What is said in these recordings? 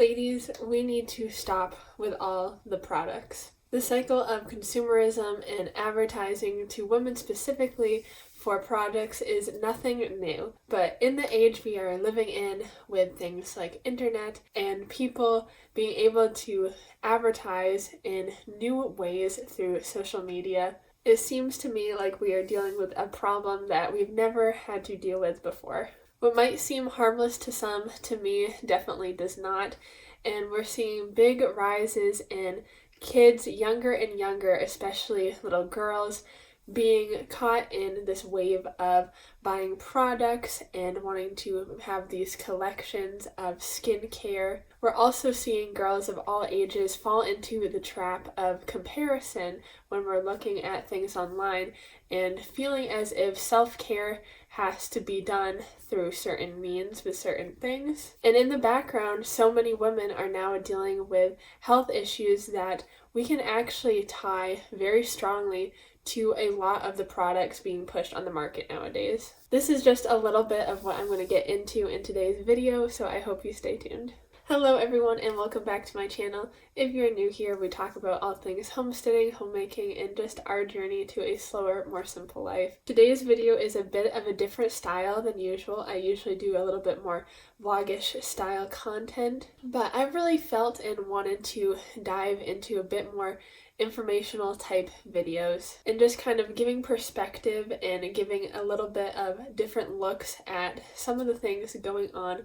Ladies, we need to stop with all the products. The cycle of consumerism and advertising to women specifically for products is nothing new. But in the age we are living in, with things like internet and people being able to advertise in new ways through social media, it seems to me like we are dealing with a problem that we've never had to deal with before. What might seem harmless to some, to me, definitely does not. And we're seeing big rises in kids younger and younger, especially little girls, being caught in this wave of buying products and wanting to have these collections of skincare. We're also seeing girls of all ages fall into the trap of comparison when we're looking at things online and feeling as if self-care has to be done through certain means with certain things. And in the background, so many women are now dealing with health issues that we can actually tie very strongly to a lot of the products being pushed on the market nowadays. This is just a little bit of what I'm going to get into in today's video, so I hope you stay tuned. Hello everyone and welcome back to my channel. If you're new here, we talk about all things homesteading, homemaking, and just our journey to a slower, more simple life. Today's video is a bit of a different style than usual. I usually do a little bit more vlogish style content, but I've really felt and wanted to dive into a bit more informational type videos and just kind of giving perspective and giving a little bit of different looks at some of the things going on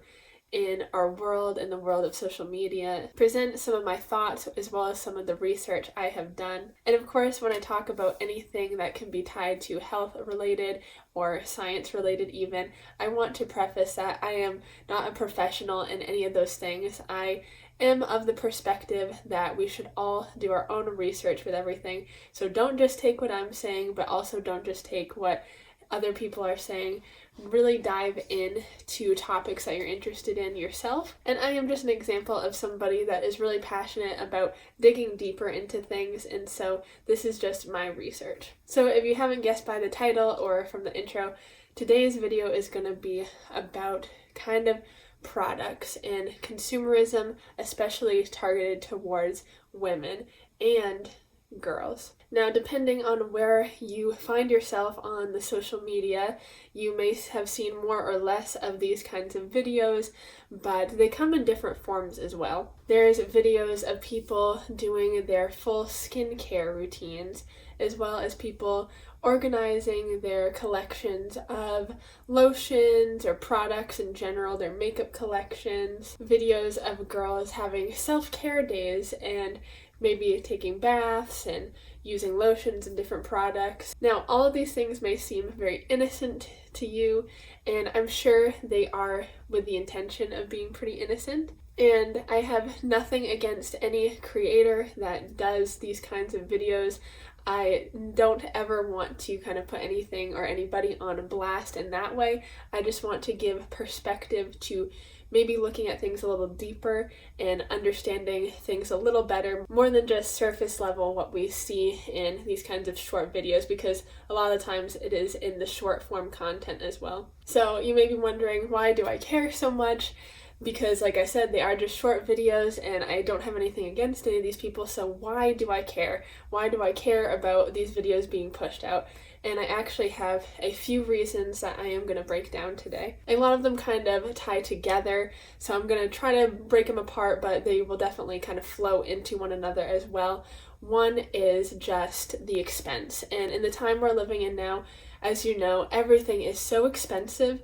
in our world, in the world of social media, present some of my thoughts as well as some of the research I have done. And of course, when I talk about anything that can be tied to health related or science related even, I want to preface that I am not a professional in any of those things. I am of the perspective that we should all do our own research with everything. So don't just take what I'm saying, but also don't just take what other people are saying. Really dive in to topics that you're interested in yourself. And I am just an example of somebody that is really passionate about digging deeper into things, and so this is just my research. So if you haven't guessed by the title or from the intro, today's video is going to be about kind of products and consumerism, especially targeted towards women and girls. Now, depending on where you find yourself on the social media, you may have seen more or less of these kinds of videos, but they come in different forms as well. There's videos of people doing their full skincare routines, as well as people organizing their collections of lotions or products in general, their makeup collections, videos of girls having self-care days and maybe taking baths and using lotions and different products. Now, all of these things may seem very innocent to you, and I'm sure they are with the intention of being pretty innocent. And I have nothing against any creator that does these kinds of videos. I don't ever want to kind of put anything or anybody on blast in that way. I just want to give perspective to maybe looking at things a little deeper and understanding things a little better, more than just surface level what we see in these kinds of short videos, because a lot of the times it is in the short form content as well. So you may be wondering, why do I care so much? Because like I said, they are just short videos and I don't have anything against any of these people, so why do I care? Why do I care about these videos being pushed out? And I actually have a few reasons that I am going to break down today. A lot of them kind of tie together, so I'm going to try to break them apart, but they will definitely kind of flow into one another as well. One is just the expense, and in the time we're living in now, as you know, everything is so expensive.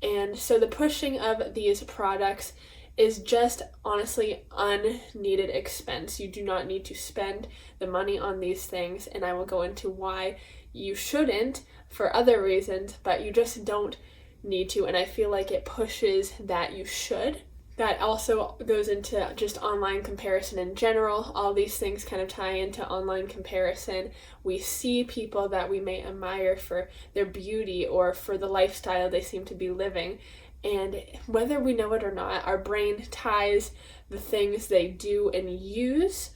And so the pushing of these products is just honestly unneeded expense. You do not need to spend the money on these things, and I will go into why you shouldn't for other reasons, but you just don't need to, and I feel like it pushes that you should. That also goes into just online comparison in general. All these things kind of tie into online comparison. We see people that we may admire for their beauty or for the lifestyle they seem to be living. And whether we know it or not, our brain ties the things they do and use,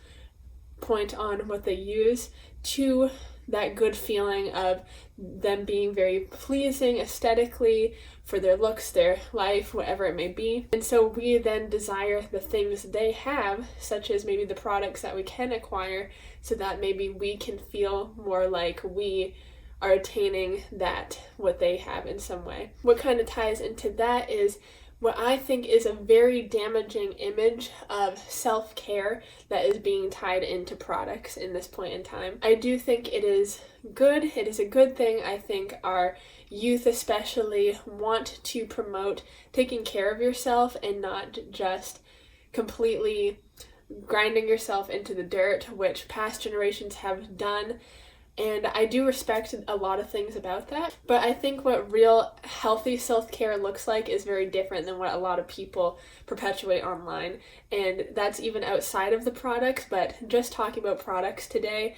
point on what they use, to that good feeling of them being very pleasing aesthetically for their looks, their life, whatever it may be. And so we then desire the things they have, such as maybe the products that we can acquire, so that maybe we can feel more like we are attaining that, what they have in some way. What kind of ties into that is what I think is a very damaging image of self-care that is being tied into products in this point in time. I do think it is good. It is a good thing. I think our youth especially want to promote taking care of yourself and not just completely grinding yourself into the dirt, which past generations have done. And I do respect a lot of things about that, but I think what real healthy self-care looks like is very different than what a lot of people perpetuate online. And that's even outside of the products, but just talking about products today,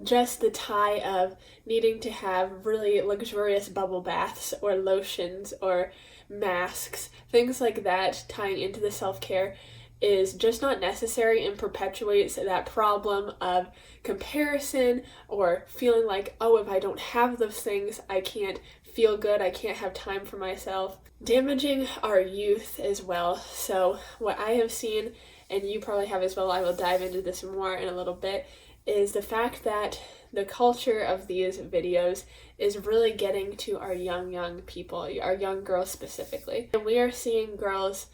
just the tie of needing to have really luxurious bubble baths or lotions or masks, things like that tying into the self-care is just not necessary and perpetuates that problem of comparison or feeling like, oh, if I don't have those things, I can't feel good, I can't have time for myself. Damaging our youth as well. So what I have seen, and you probably have as well, I will dive into this more in a little bit, is the fact that the culture of these videos is really getting to our young people, our young girls specifically. And we are seeing girls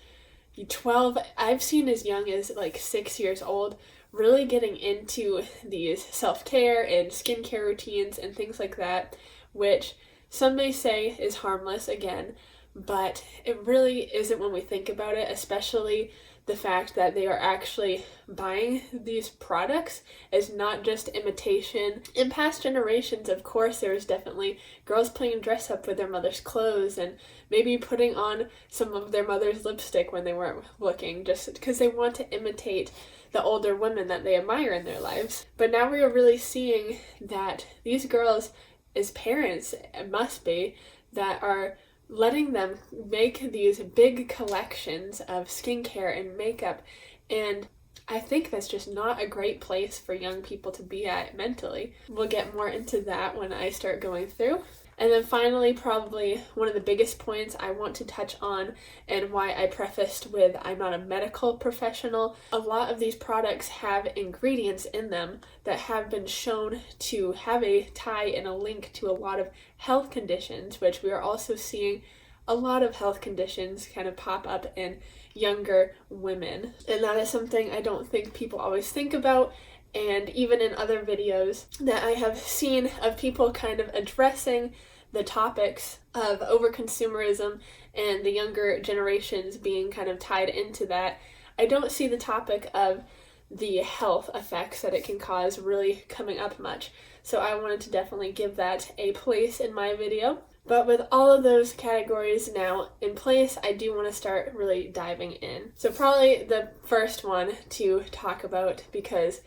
12, I've seen as young as like 6 years old, really getting into these self-care and skincare routines and things like that, which some may say is harmless again, but it really isn't when we think about it, especially the fact that they are actually buying these products as not just imitation. In past generations, of course, there was definitely girls playing dress up with their mother's clothes and maybe putting on some of their mother's lipstick when they weren't looking, just because they want to imitate the older women that they admire in their lives. But now we are really seeing that these girls, as parents, it must be, that are letting them make these big collections of skincare and makeup, and I think that's just not a great place for young people to be at mentally. We'll get more into that when I start going through. And then finally, probably one of the biggest points I want to touch on, and why I prefaced with I'm not a medical professional, a lot of these products have ingredients in them that have been shown to have a tie and a link to a lot of health conditions, which we are also seeing a lot of health conditions kind of pop up in younger women. And that is something I don't think people always think about. And even in other videos that I have seen of people kind of addressing the topics of over-consumerism and the younger generations being kind of tied into that, I don't see the topic of the health effects that it can cause really coming up much. So I wanted to definitely give that a place in my video. But with all of those categories now in place, I do want to start really diving in. So probably the first one to talk about, because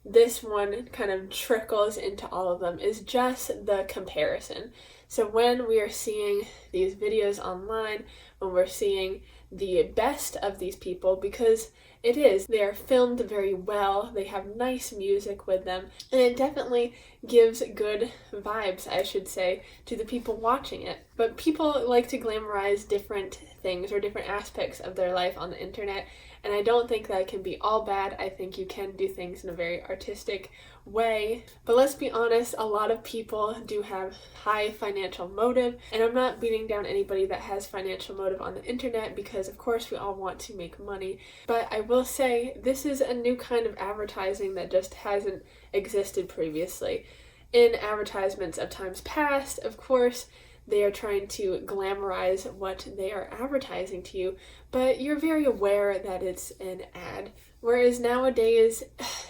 this one kind of trickles into all of them, is just the comparison. So when we are seeing these videos online, when we're seeing the best of these people, because it is, they are filmed very well, they have nice music with them, and it definitely gives good vibes, I should say, to the people watching it. But people like to glamorize different things or different aspects of their life on the internet, and I don't think that can be all bad. I think you can do things in a very artistic way. But let's be honest, a lot of people do have high financial motive, and I'm not beating down anybody that has financial motive on the internet, because of course we all want to make money. But I will say this is a new kind of advertising that just hasn't existed previously. In advertisements of times past, of course, they are trying to glamorize what they are advertising to you, but you're very aware that it's an ad. Whereas nowadays,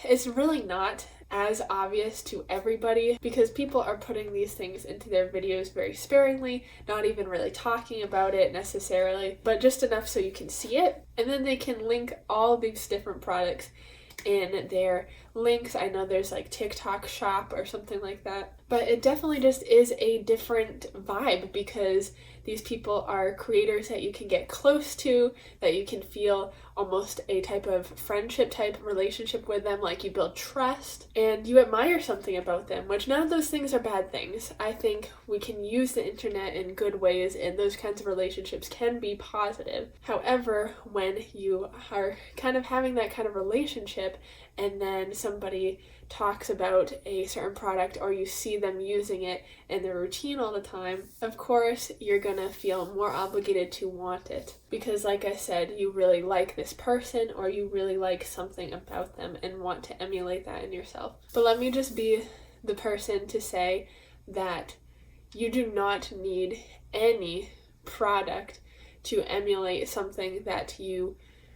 it's really not as obvious to everybody, because people are putting these things into their videos very sparingly, not even really talking about it necessarily, but just enough so you can see it. And then they can link all these different products in their links. I know there's like TikTok shop or something like that, but it definitely just is a different vibe, because these people are creators that you can get close to, that you can feel almost a type of friendship type relationship with them, like you build trust and you admire something about them, which none of those things are bad things. I think we can use the internet in good ways and those kinds of relationships can be positive. However, when you are kind of having that kind of relationship and then somebody talks about a certain product or you see them using it in their routine all the time, of course you're gonna feel more obligated to want it because, like I said, you really like this person or you really like something about them and want to emulate that in yourself. But let me just be the person to say that you do not need any product to emulate something that you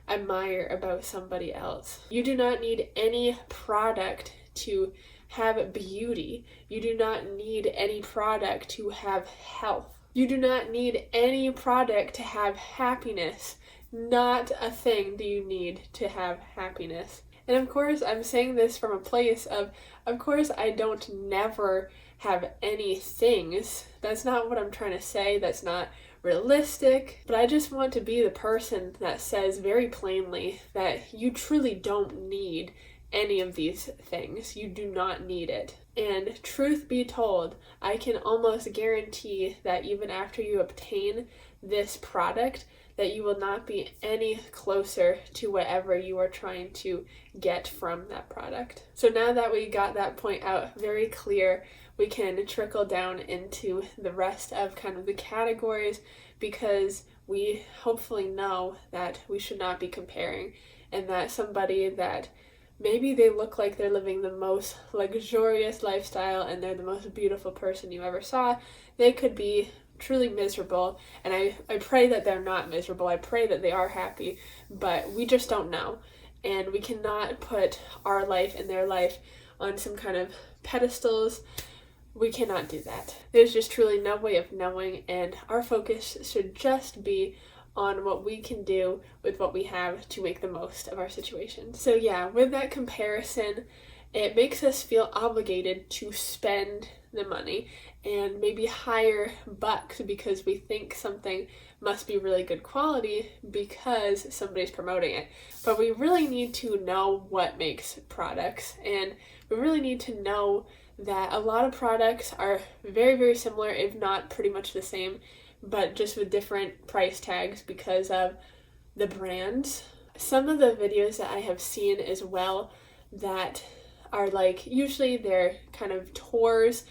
admire about somebody else. You do not need any product to have beauty. You do not need any product to have health. You do not need any product to have happiness. Not a thing do you need to have happiness. And of course, I'm saying this from a place of course, I don't never have any things. That's not what I'm trying to say. That's not realistic. But I just want to be the person that says very plainly that you truly don't need any of these things. You do not need it. And truth be told, I can almost guarantee that even after you obtain this product, that you will not be any closer to whatever you are trying to get from that product. So now that we got that point out very clear, we can trickle down into the rest of kind of the categories because we hopefully know that we should not be comparing and that somebody that maybe they look like they're living the most luxurious lifestyle and they're the most beautiful person you ever saw, they could be truly miserable, and I pray that they're not miserable. I pray that they are happy, but we just don't know, and we cannot put our life and their life on some kind of pedestals. We cannot do that. There's just truly no way of knowing, and our focus should just be on what we can do with what we have to make the most of our situation. So yeah, with that comparison, it makes us feel obligated to spend the money and maybe hire bucks because we think something must be really good quality because somebody's promoting it. But we really need to know what makes products, and we really need to know that a lot of products are very, very similar, if not pretty much the same, but just with different price tags because of the brands. Some of the videos that I have seen as well that are like, usually they're kind of tours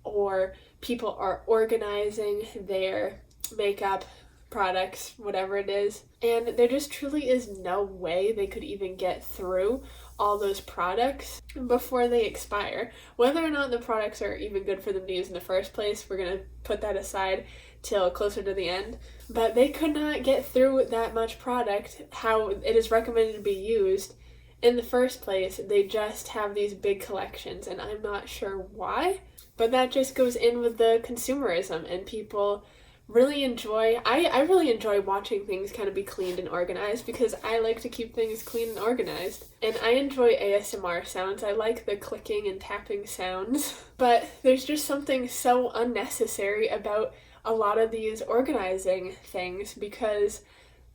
or people are organizing their makeup products, whatever it is, and there just truly is no way they could even get through all those products before they expire. Whether or not the products are even good for them to use in the first place, we're going to put that aside till closer to the end, but they could not get through that much product, how it is recommended to be used in the first place. They just have these big collections, and I'm not sure why, but that just goes in with the consumerism, and people really enjoy, I really enjoy watching things kind of be cleaned and organized because I like to keep things clean and organized, and I enjoy ASMR sounds. I like the clicking and tapping sounds, but there's just something so unnecessary about a lot of these organizing things because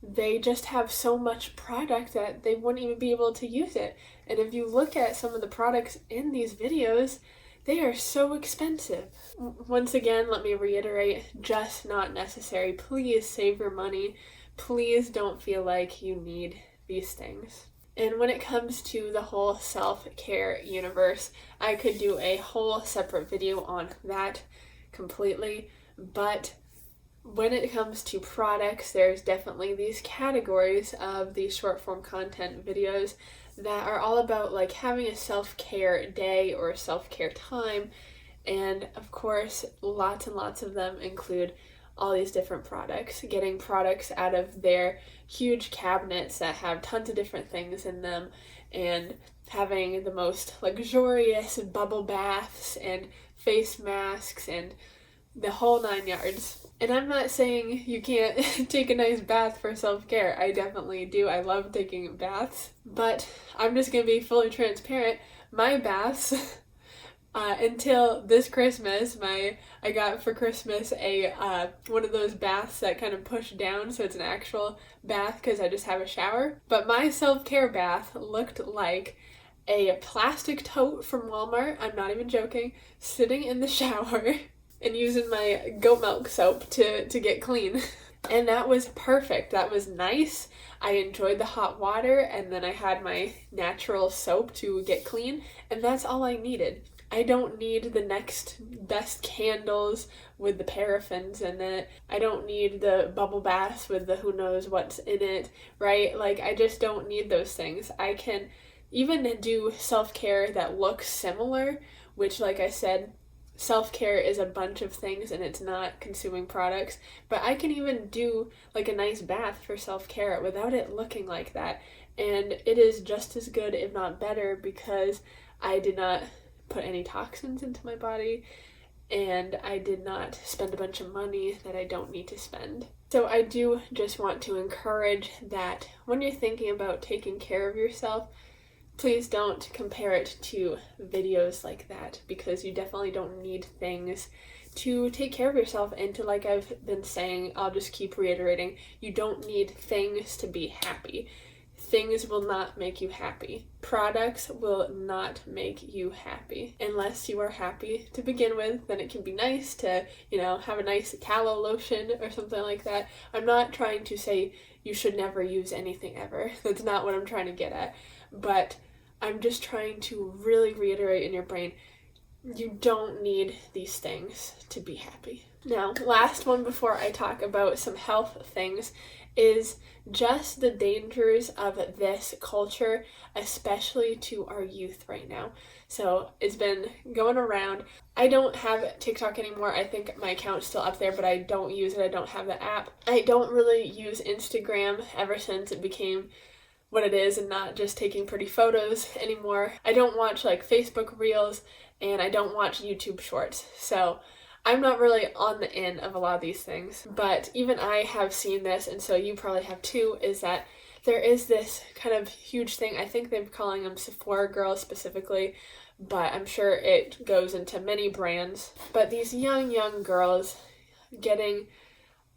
they just have so much product that they wouldn't even be able to use it. And if you look at some of the products in these videos, they are so expensive. Once again, let me reiterate, just not necessary. Please save your money. Please don't feel like you need these things. And when it comes to the whole self-care universe, I could do a whole separate video on that completely. But when it comes to products, there's definitely these categories of these short form content videos that are all about like having a self-care day or self-care time, and of course lots and lots of them include all these different products, getting products out of their huge cabinets that have tons of different things in them, and having the most luxurious bubble baths and face masks and the whole 9 yards. And I'm not saying you can't take a nice bath for self-care. I definitely do. I love taking baths. But I'm just going to be fully transparent. My baths Until this Christmas, I got for Christmas a one of those baths that kind of push down, so it's an actual bath because I just have a shower. But my self-care bath looked like a plastic tote from Walmart, I'm not even joking, sitting in the shower and using my goat milk soap to get clean. And that was perfect. That was nice. I enjoyed the hot water, and then I had my natural soap to get clean, and that's all I needed. I don't need the next best candles with the paraffins in it. I don't need the bubble baths with the who knows what's in it, right? Like, I just don't need those things. I can even do self-care that looks similar, which, like I said, self-care is a bunch of things and it's not consuming products, but I can even do like a nice bath for self-care without it looking like that, and it is just as good, if not better, because I did not put any toxins into my body and I did not spend a bunch of money that I don't need to spend. So I do just want to encourage that when you're thinking about taking care of yourself, please don't compare it to videos like that, because you definitely don't need things to take care of yourself. And to, like I've been saying, I'll just keep reiterating, you don't need things to be happy. Things will not make you happy. Products will not make you happy. Unless you are happy to begin with, then it can be nice to, have a nice tallow lotion or something like that. I'm not trying to say you should never use anything ever. That's not what I'm trying to get at. But I'm just trying to really reiterate in your brain, you don't need these things to be happy. Now, last one before I talk about some health things is just the dangers of this culture, especially to our youth right now. So it's been going around. I don't have TikTok anymore. I think my account's still up there, but I don't use it. I don't have the app. I don't really use Instagram ever since it became what it is and not just taking pretty photos anymore. I don't watch like Facebook Reels, and I don't watch YouTube Shorts. So I'm not really on the in of a lot of these things, but even I have seen this, and so you probably have too, is that there is this kind of huge thing. I think they're calling them Sephora girls specifically, but I'm sure it goes into many brands. But these young girls getting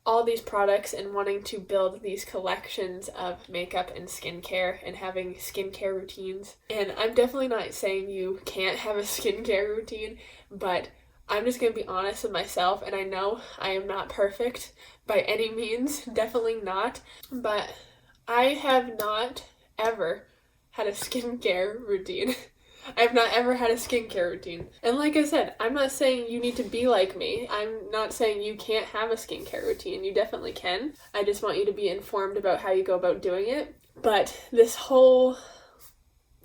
all these products and wanting to build these collections of makeup and skincare and having skincare routines. And I'm definitely not saying you can't have a skincare routine, but I'm just going to be honest with myself, and I know I am not perfect by any means, definitely not, but I have not ever had a skincare routine. I have not ever had a skincare routine. And like I said, I'm not saying you need to be like me. I'm not saying you can't have a skincare routine. You definitely can. I just want you to be informed about how you go about doing it. But this whole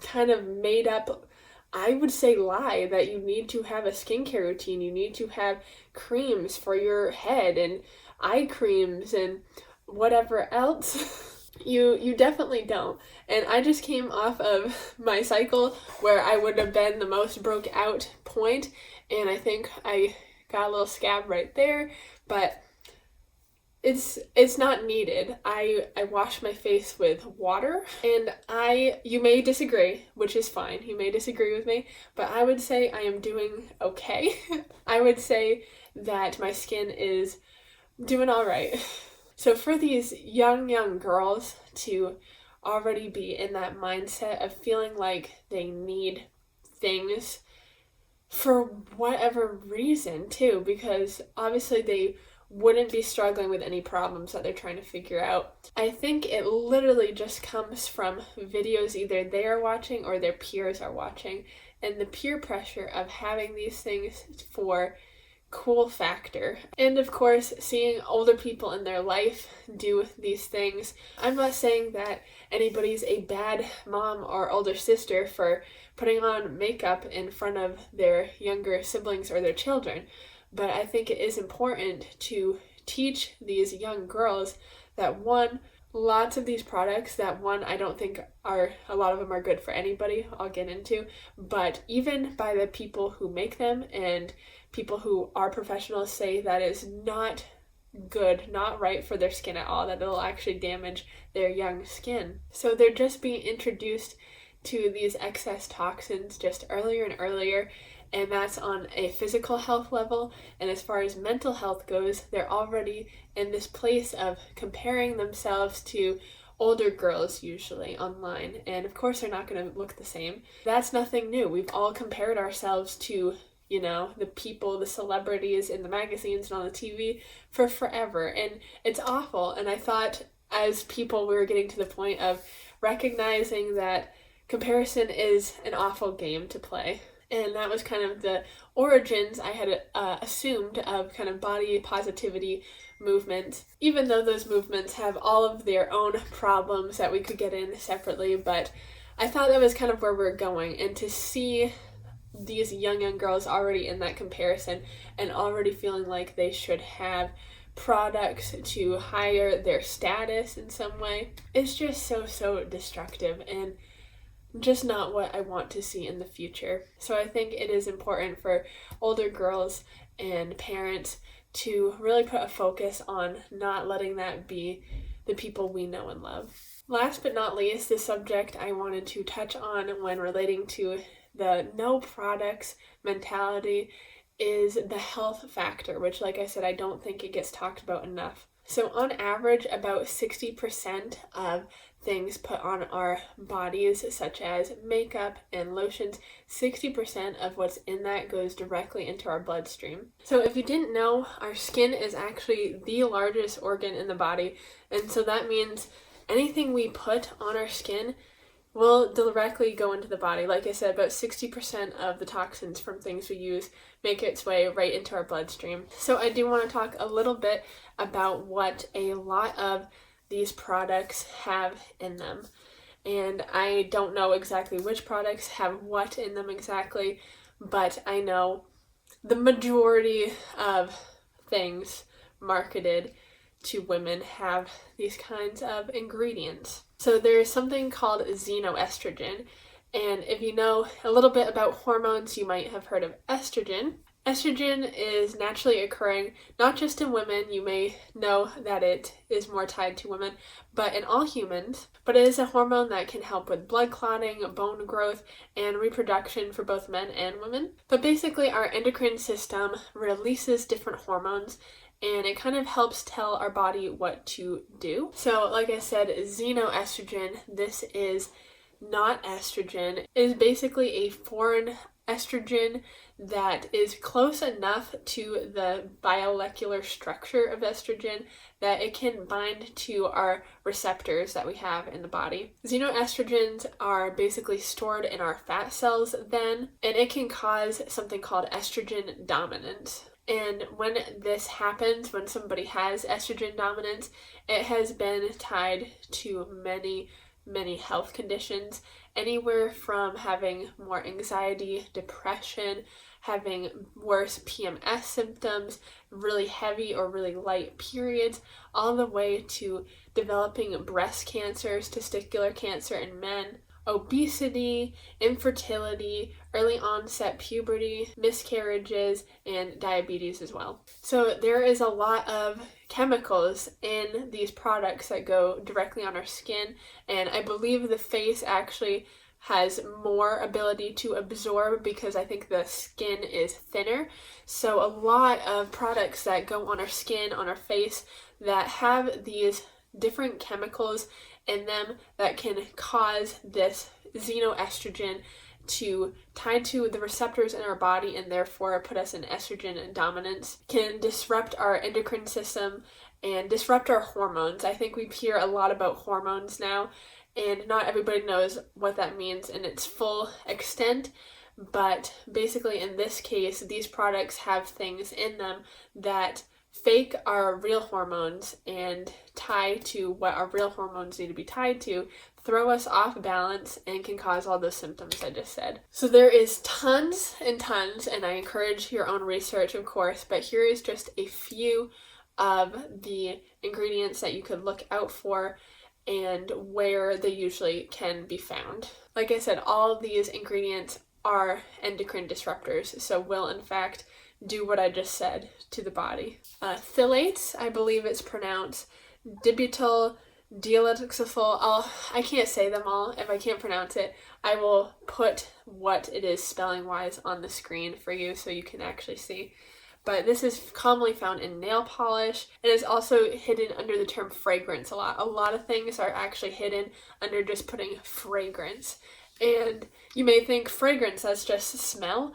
kind of made up, I would say, lie that you need to have a skincare routine. You need to have creams for your head and eye creams and whatever else. You definitely don't. And I just came off of my cycle where I would have been the most broke out point, and I think I got a little scab right there, but it's not needed. I wash my face with water, and you may disagree, which is fine. You may disagree with me, but I would say I am doing okay. I would say that my skin is doing all right. So for these young girls to already be in that mindset of feeling like they need things for whatever reason too, because obviously they wouldn't be struggling with any problems that they're trying to figure out. I think it literally just comes from videos either they are watching or their peers are watching, and the peer pressure of having these things for cool factor. And of course, seeing older people in their life do these things. I'm not saying that anybody's a bad mom or older sister for putting on makeup in front of their younger siblings or their children, but I think it is important to teach these young girls that lots of these products that I don't think a lot of them are good for anybody, I'll get into, but even by the people who make them and people who are professionals say that is not good, not right for their skin at all, that it'll actually damage their young skin. So they're just being introduced to these excess toxins just earlier and earlier, and that's on a physical health level. And as far as mental health goes, they're already in this place of comparing themselves to older girls usually online, and of course they're not going to look the same. That's nothing new. We've all compared ourselves to, the people, the celebrities in the magazines and on the TV for forever, and it's awful. And I thought as people we were getting to the point of recognizing that comparison is an awful game to play. And that was kind of the origins I had assumed of kind of body positivity movement, even though those movements have all of their own problems that we could get in separately. But I thought that was kind of where we're going, and to see these young girls already in that comparison and already feeling like they should have products to higher their status in some way, it's just so destructive and just not what I want to see in the future. So I think it is important for older girls and parents to really put a focus on not letting that be the people we know and love. Last but not least, the subject I wanted to touch on when relating to the no products mentality is the health factor, which, like I said, I don't think it gets talked about enough. So on average, about 60% of things put on our bodies, such as makeup and lotions, 60% of what's in that goes directly into our bloodstream. So if you didn't know, our skin is actually the largest organ in the body, and so that means anything we put on our skin will directly go into the body. Like I said, about 60% of the toxins from things we use make its way right into our bloodstream. So I do want to talk a little bit about what a lot of these products have in them. And I don't know exactly which products have what in them exactly, but I know the majority of things marketed to women have these kinds of ingredients. So there's something called xenoestrogen, and if you know a little bit about hormones, you might have heard of estrogen. Estrogen is naturally occurring not just in women, you may know that it is more tied to women, but in all humans. But it is a hormone that can help with blood clotting, bone growth, and reproduction for both men and women. But basically our endocrine system releases different hormones, and it kind of helps tell our body what to do. So like I said, xenoestrogen, this is not estrogen, is basically a foreign estrogen that is close enough to the biomolecular structure of estrogen that it can bind to our receptors that we have in the body. Xenoestrogens are basically stored in our fat cells then, and it can cause something called estrogen dominance. And when this happens, when somebody has estrogen dominance, it has been tied to many health conditions, anywhere from having more anxiety, depression, having worse PMS symptoms, really heavy or really light periods, all the way to developing breast cancers, testicular cancer in men, obesity, infertility, early onset puberty, miscarriages, and diabetes as well. So there is a lot of chemicals in these products that go directly on our skin, and I believe the face actually has more ability to absorb because I think the skin is thinner. So a lot of products that go on our skin, on our face, that have these different chemicals in them that can cause this xenoestrogen to tie to the receptors in our body and therefore put us in estrogen dominance, can disrupt our endocrine system and disrupt our hormones. I think we hear a lot about hormones now, and not everybody knows what that means in its full extent, but basically in this case, these products have things in them that fake our real hormones and tie to what our real hormones need to be tied to, throw us off balance, and can cause all those symptoms I just said. So there is tons and tons, and I encourage your own research, of course, but here is just a few of the ingredients that you could look out for and where they usually can be found. Like I said, all of these ingredients are endocrine disruptors, so will in fact do what I just said to the body. Phthalates, I believe it's pronounced dibutyl Dialectical, I can't say them all. If I can't pronounce it, I will put what it is spelling wise on the screen for you so you can actually see. But this is commonly found in nail polish. It is also hidden under the term fragrance a lot. A lot of things are actually hidden under just putting fragrance. And you may think fragrance, that's just smell.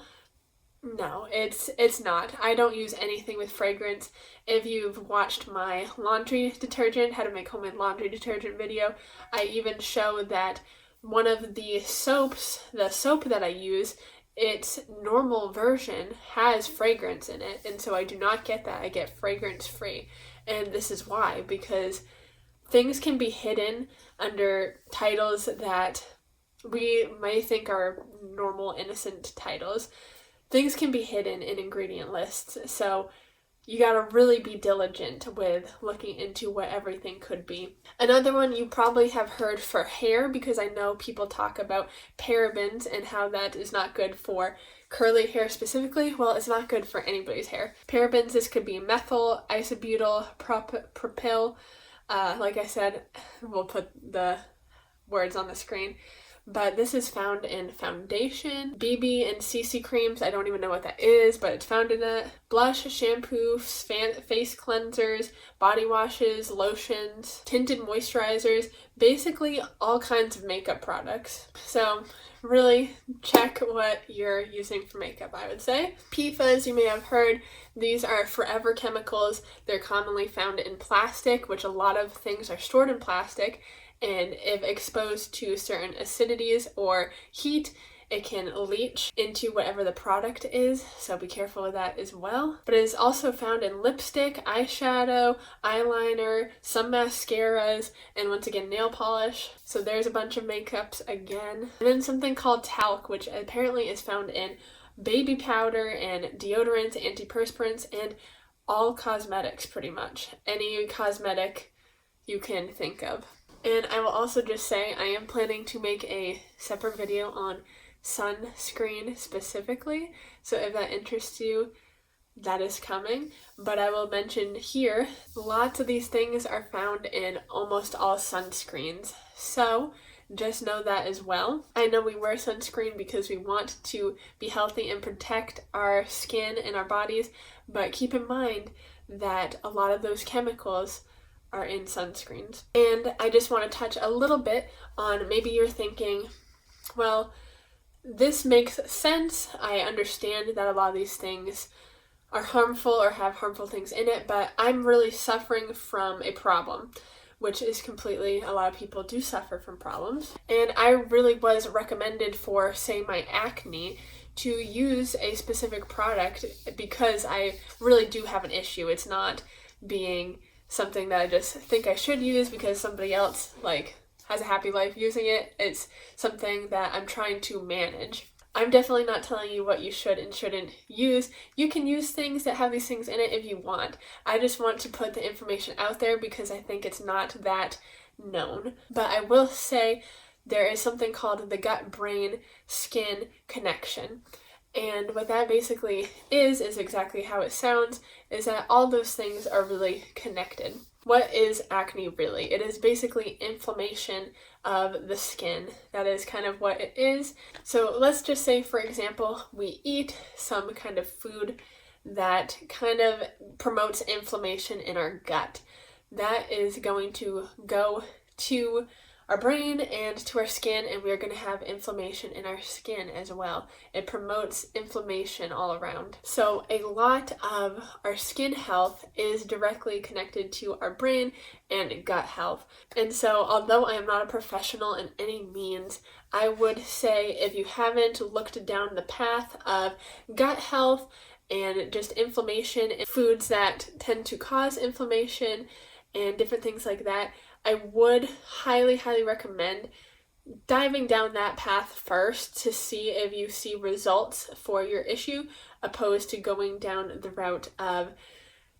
No, it's not. I don't use anything with fragrance. If you've watched my laundry detergent, how to make homemade laundry detergent video, I even show that one of the soaps, the soap that I use, its normal version has fragrance in it, and so I do not get that. I get fragrance free. And this is why, because things can be hidden under titles that we may think are normal, innocent titles. Things can be hidden in ingredient lists, so you gotta really be diligent with looking into what everything could be. Another one you probably have heard for hair, because I know people talk about parabens and how that is not good for curly hair specifically. Well, it's not good for anybody's hair. Parabens, this could be methyl, isobutyl, propyl. Like I said, we'll put the words on the screen. But this is found in foundation, BB and CC creams. I don't even know what that is, but it's found in it. Blush, shampoos, face cleansers, body washes, lotions, tinted moisturizers, basically all kinds of makeup products. So really check what you're using for makeup, I would say. PFAS, you may have heard, these are forever chemicals. They're commonly found in plastic, which a lot of things are stored in plastic. And if exposed to certain acidities or heat, it can leach into whatever the product is, so be careful with that as well. But it is also found in lipstick, eyeshadow, eyeliner, some mascaras, and once again nail polish. So there's a bunch of makeups again. And then something called talc, which apparently is found in baby powder and deodorants, antiperspirants, and all cosmetics pretty much. Any cosmetic you can think of. And I will also just say I am planning to make a separate video on sunscreen specifically, so if that interests you, that is coming. But I will mention here, lots of these things are found in almost all sunscreens, so just know that as well. I know we wear sunscreen because we want to be healthy and protect our skin and our bodies, but keep in mind that a lot of those chemicals are in sunscreens. And I just want to touch a little bit on, maybe you're thinking, well, this makes sense. I understand that a lot of these things are harmful or have harmful things in it, but I'm really suffering from a problem, which is completely, a lot of people do suffer from problems. And I really was recommended for, say, my acne to use a specific product because I really do have an issue. It's not being something that I just think I should use because somebody else has a happy life using it. It's something that I'm trying to manage. I'm definitely not telling you what you should and shouldn't use. You can use things that have these things in it if you want. I just want to put the information out there because I think it's not that known. But I will say there is something called the gut-brain-skin connection. And what that basically is exactly how it sounds, is that all those things are really connected. What is acne really? It is basically inflammation of the skin. That is kind of what it is. So let's just say, for example, we eat some kind of food that kind of promotes inflammation in our gut. That is going to go to our brain and to our skin, and we're going to have inflammation in our skin as well. It promotes inflammation all around. So a lot of our skin health is directly connected to our brain and gut health. And so although I am not a professional in any means, I would say if you haven't looked down the path of gut health and just inflammation and foods that tend to cause inflammation and different things like that, I would highly, highly recommend diving down that path first to see if you see results for your issue, opposed to going down the route of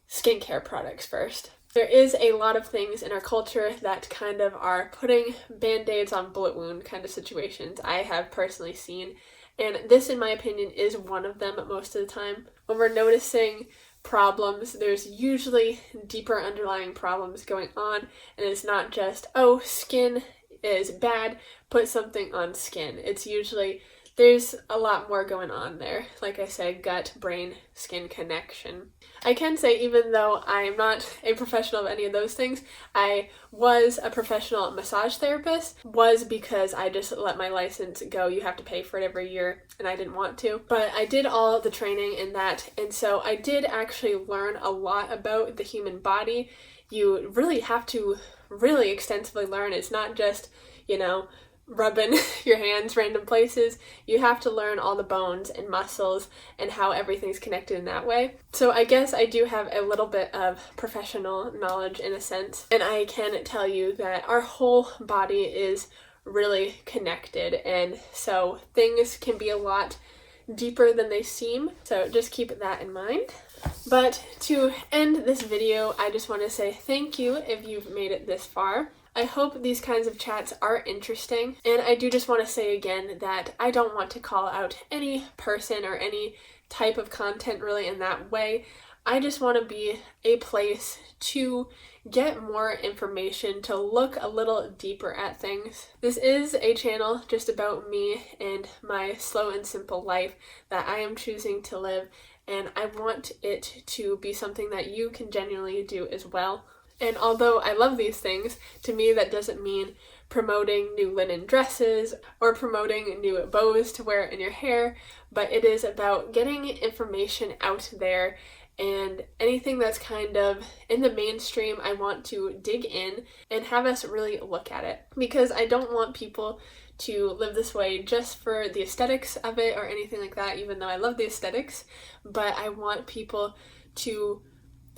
skincare products first. There is a lot of things in our culture that kind of are putting band-aids on bullet wound kind of situations I have personally seen, and this, in my opinion, is one of them most of the time. When we're noticing problems, there's usually deeper underlying problems going on, and it's not just, oh, skin is bad, put something on skin. It's usually, there's a lot more going on there. Like I said, gut, brain, skin connection. I can say, even though I am not a professional of any of those things, I was a professional massage therapist, was because I just let my license go. You have to pay for it every year, and I didn't want to. But I did all the training in that, and so I did actually learn a lot about the human body. You really have to really extensively learn. It's not just, rubbing your hands random places. You have to learn all the bones and muscles and how everything's connected in that way. So I guess I do have a little bit of professional knowledge in a sense, and I can tell you that our whole body is really connected, and so things can be a lot deeper than they seem, so just keep that in mind. But to end this video, I just want to say thank you if you've made it this far. I hope these kinds of chats are interesting, and I do just want to say again that I don't want to call out any person or any type of content really in that way. I just want to be a place to get more information, to look a little deeper at things. This is a channel just about me and my slow and simple life that I am choosing to live, and I want it to be something that you can genuinely do as well. And although I love these things, to me that doesn't mean promoting new linen dresses or promoting new bows to wear in your hair, but it is about getting information out there, and anything that's kind of in the mainstream, I want to dig in and have us really look at it, because I don't want people to live this way just for the aesthetics of it or anything like that, even though I love the aesthetics, but I want people to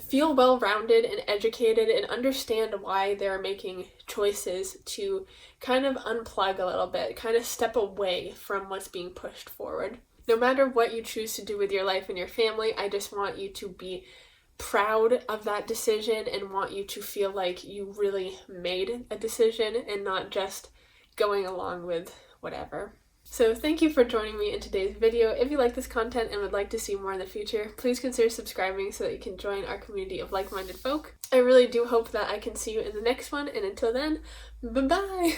feel well-rounded and educated and understand why they're making choices to kind of unplug a little bit, kind of step away from what's being pushed forward. No matter what you choose to do with your life and your family, I just want you to be proud of that decision and want you to feel like you really made a decision and not just going along with whatever. So thank you for joining me in today's video. If you like this content and would like to see more in the future, please consider subscribing so that you can join our community of like-minded folk. I really do hope that I can see you in the next one, and until then, bye-bye!